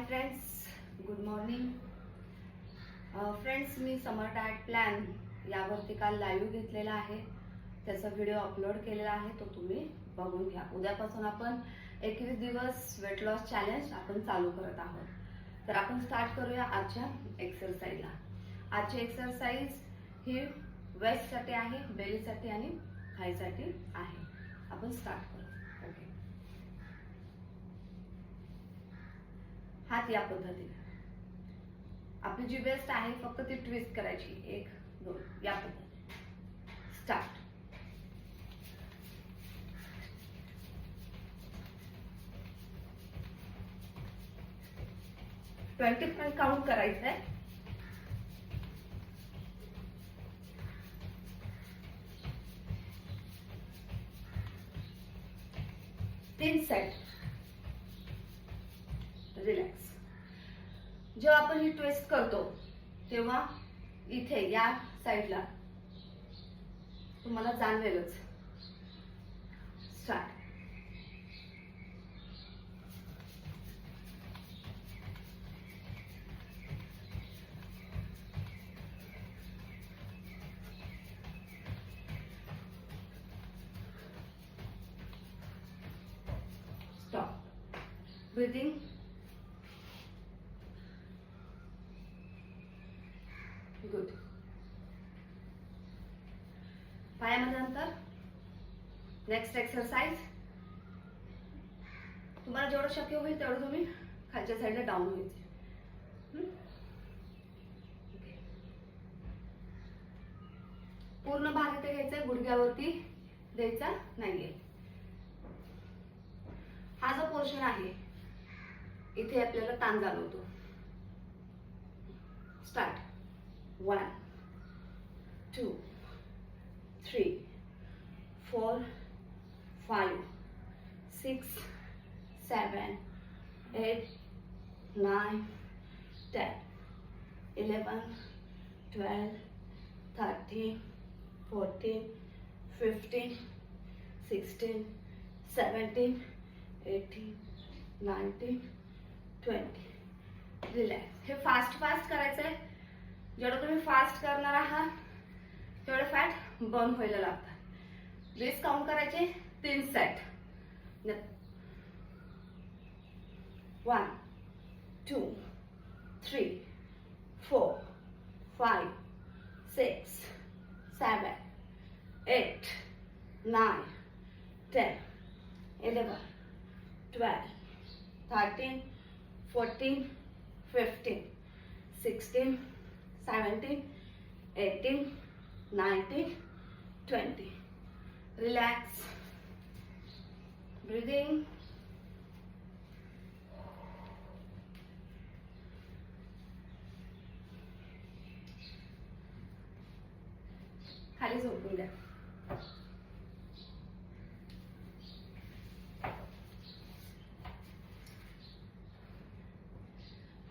हाय friends, good morning. Friends, मी summer diet plan यावरती काल लाईव्ह घेतलेला आहे. त्याचा व्हिडिओ अपलोड केलेला आहे, तो तुम्ही बघून घ्या. उद्यापासून आपण 21 दिवस वेट लॉस चॅलेंज आपण चालू करत आहोत. तर आपण स्टार्ट करूया आजच्या एक्सरसाइजला. आजची एक्सरसाइज ही वेस्टसाठी आहे, बेलीसाठी आणि थायसाठी आहे. आपण स्टार्ट करू. ओके, हात या पद्धतीने. आपली जी वेस्ट आहे फक्त ती ट्विस्ट करायची. 1 2 या पद्धतीने. स्टार्ट. ट्वेंटी पण काउंट करायचं आहे. तीन सेट. रिलॅक्स. जेव्हा आपण ही ट्विस्ट करतो तेव्हा इथे या साईडला तुम्हाला जाणवेलच. स्टार्ट. स्टॉप. ब्रीथिंग. गुड. पायामध्ये अंतर. Next exercise. तुम्हाला जेवढं शक्य होईल तेवढं तुम्ही खालच्या साईडला डाऊन व्हायचे. पूर्ण भार इथे घ्यायचा, गुडघ्यावरती द्यायचा नाहीये. हा जो पोर्शन आहे इथे आपल्याला ताण जाणवतो. स्टार्ट. 1 2 3 4 5 6 7 8 9 10 11 12 13 14 15 16 17 18 19 20. रिलॅक्स. हे फास्ट करायचंय. जेवढं तुम्ही फास्ट करणार आहात तेवढं फॅट बर्न व्हायला लागतं. 20 काउंट करायचे. 3 सेट. 1 2 3 4 5 6 7 8 9 10 11 12 13 14 15 16 17 18 19 20. Relax. Breathing. खाली झोपून द्या.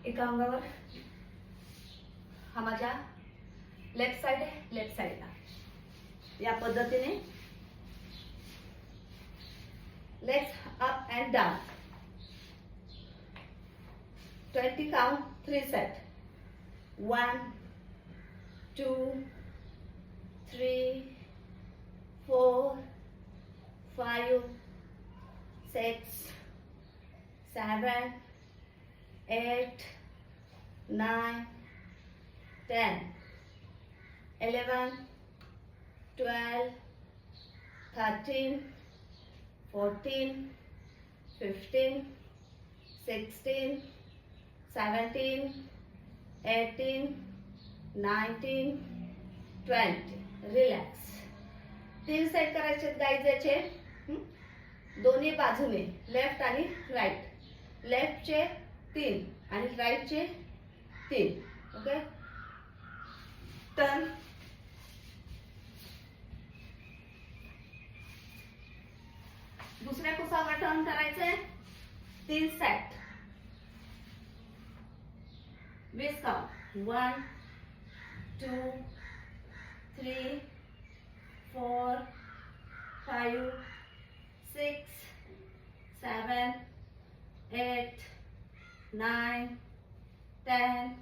एका अंगावर हा माझ्या लेफ्ट साइड आहे. लेफ्ट साइडला या पद्धतीने legs up and down. 20 count. 3 set. 1 2 3 4 5 6 7 8 9 10 11 12 13 14 15 16 17 18 19 20. Relax. 3 set करायचे गाईज याचे. दोन्ही बाजूने लेफ्ट आणि राईट. लेफ्टचे 3 आणि राईटचे 3. ओके. टर्न. दुसऱ्या कुसावर टर्न करायचंय. 3 सेट. 20 काउंट. 1 2 3 4 5 6 7 8 9, 10,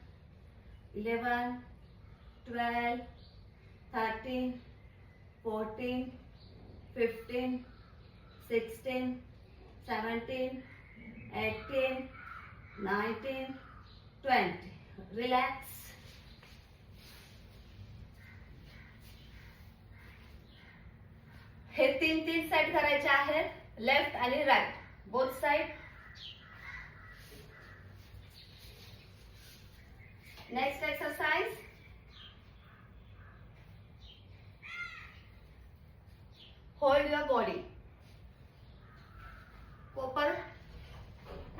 11, 12, 13, 14, 15, 16, 17, 18, 19, 20. Relax. हे 3 सेट करायचे आहेत, लेफ्ट आणि right, both side. Next exercise. Hold your body. कोपर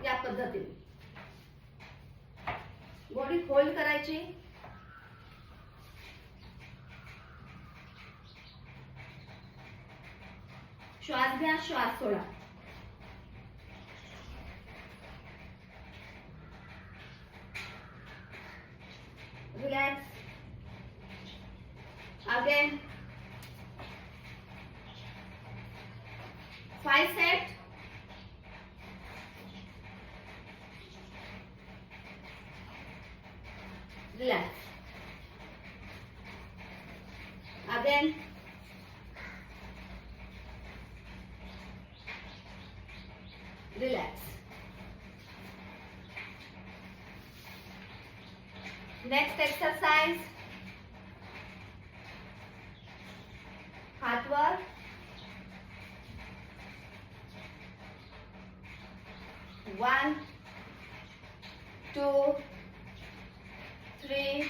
या पद्धतीने बॉडी होल्ड करायची. श्वास घ्या, श्वास सोडा. Relax. Again 5 set. Relax. Again relax. Next exercise. हाथ वर. One, 2, 3,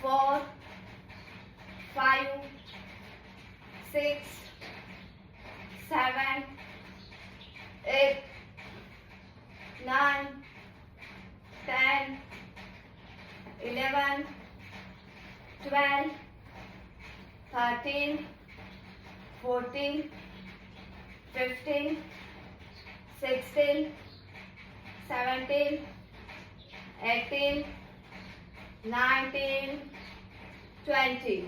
4, 5, 6, 7, 8, 9, 10, 11, 12, 13, 14, 15, 16, 17, 18, 19, 20.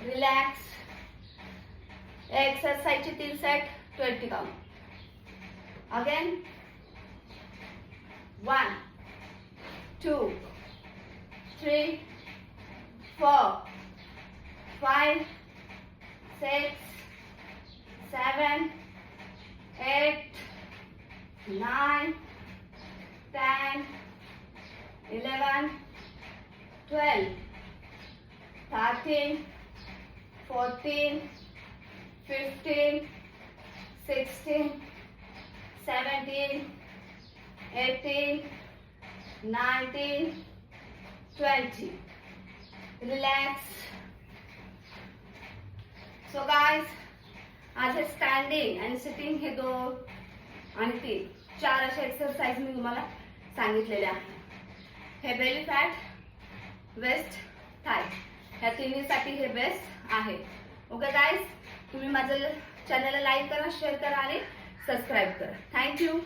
Relax. Exercise 3 set, 20 count. Again, 1, 2, 3, 4, 5, 6, 7, 8, 9, 10, 11, 12, 13, 14, 15, 16, 17, 18, 19, 20. Relax. So guys, आज स्टँडिंग आणि सिटिंग हे 2 आणि 3, 4 अशा एक्सरसाइज मी तुम्हाला सांगितलेले आहेत. हे बेली फॅट, वेस्ट, थाय ह्या तिन्हीसाठी हे बेस्ट आहे. ओके गाइस, तुम्ही माझं चॅनलला लाईक करा, शेअर करा आणि सबस्क्राईब करा. थँक्यू.